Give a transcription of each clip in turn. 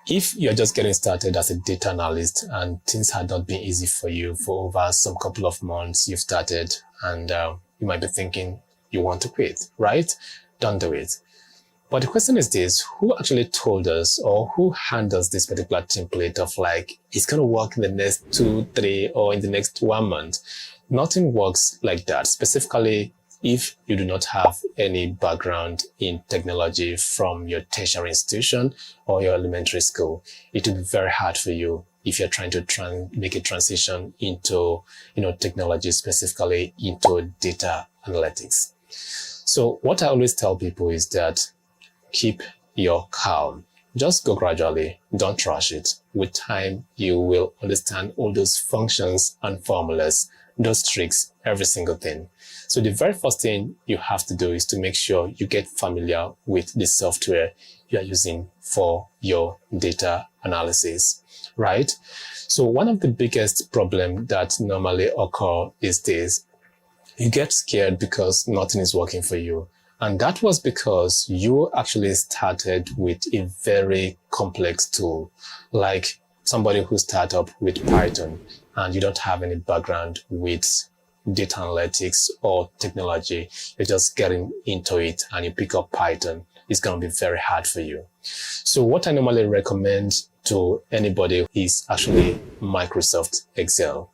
If you're just getting started as a data analyst and things had not been easy for you for over some couple of months, you've started and you might be thinking you want to quit, right? Don't do it. But the question is this: who actually told us, or who handles this particular template of like, it's going to work in the next 2, 3, or in the next 1 month? Nothing works like that, specifically if you do not have any background in technology from your tertiary institution or your elementary school. It will be very hard for you if you're trying to make a transition into, technology, specifically into data analytics. So what I always tell people is that keep your calm. Just go gradually. Don't rush it. With time, you will understand all those functions and formulas, those tricks, every single thing. So the very first thing you have to do is to make sure you get familiar with the software you are using for your data analysis, right? So one of the biggest problems that normally occur is this: you get scared because nothing is working for you. And that was because you actually started with a very complex tool, like somebody who started up with Python and you don't have any background with data analytics or technology. You're just getting into it and you pick up Python. It's going to be very hard for you. So what I normally recommend to anybody is actually Microsoft Excel.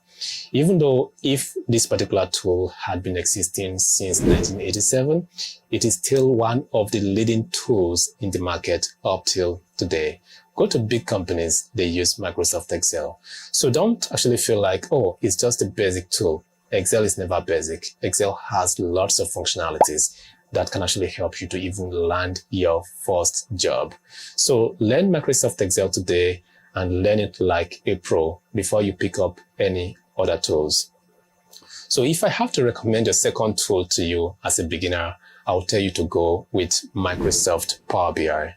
Even though if this particular tool had been existing since 1987, it is still one of the leading tools in the market up till today. Go to big companies, they use Microsoft Excel. So don't actually feel like, oh, it's just a basic tool. Excel is never basic. Excel has lots of functionalities that can actually help you to even land your first job. So learn Microsoft Excel today and learn it like a pro before you pick up any other tools. So if I have to recommend a second tool to you as a beginner, I'll tell you to go with Microsoft Power BI.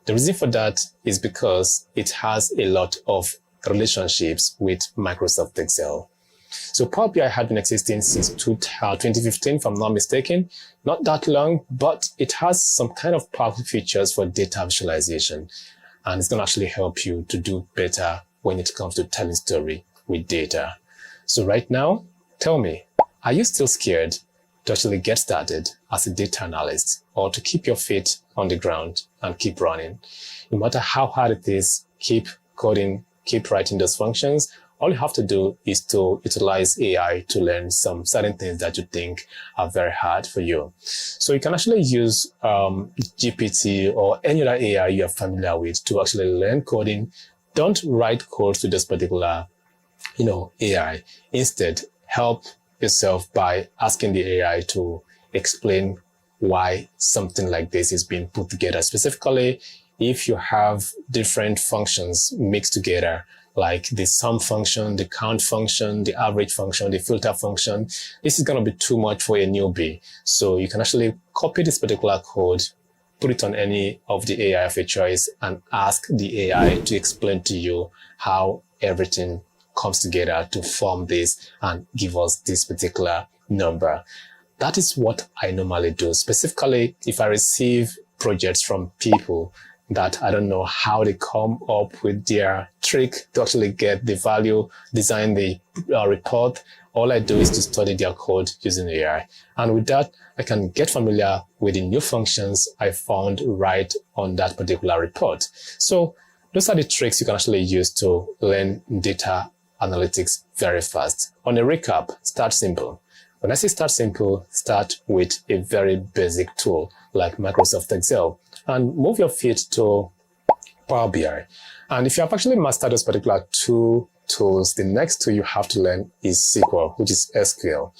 The reason for that is because it has a lot of relationships with Microsoft Excel. So Power BI had been existing since 2015, if I'm not mistaken. Not that long, but it has some kind of powerful features for data visualization. And it's going to actually help you to do better when it comes to telling story with data. So right now, tell me, are you still scared to actually get started as a data analyst, or to keep your feet on the ground and keep running? No matter how hard it is, keep coding, keep writing those functions. All you have to do is to utilize AI to learn some certain things that you think are very hard for you. So you can actually use GPT or any other AI you are familiar with to actually learn coding. Don't write code to this particular AI. Instead, help yourself by asking the AI to explain why something like this is being put together. Specifically, if you have different functions mixed together, like the sum function, the count function, the average function, the filter function, this is going to be too much for a newbie. So you can actually copy this particular code, put it on any of the AI of your choice, and ask the AI to explain to you how everything comes together to form this and give us this particular number. That is what I normally do. Specifically, if I receive projects from people that I don't know how they come up with their trick to actually get the value, design the report, all I do is to study their code using AI. And with that, I can get familiar with the new functions I found right on that particular report. So those are the tricks you can actually use to learn data analytics very fast. On a recap, start simple. When I say start simple, start with a very basic tool like Microsoft Excel and move your feet to Power BI. And if you have actually mastered those particular two tools, the next tool you have to learn is SQL, which is SQL.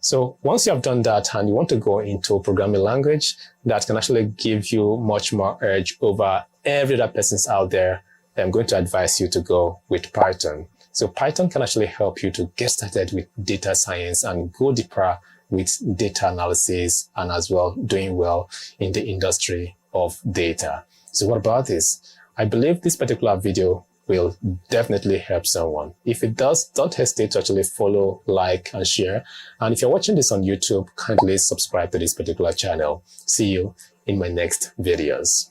So once you have done that and you want to go into a programming language that can actually give you much more edge over every other persons out there, I'm going to advise you to go with Python. So Python can actually help you to get started with data science and go deeper with data analysis and as well doing well in the industry of data. So what about this? I believe this particular video will definitely help someone. If it does, don't hesitate to actually follow, like, and share. And if you're watching this on YouTube, kindly subscribe to this particular channel. See you in my next videos.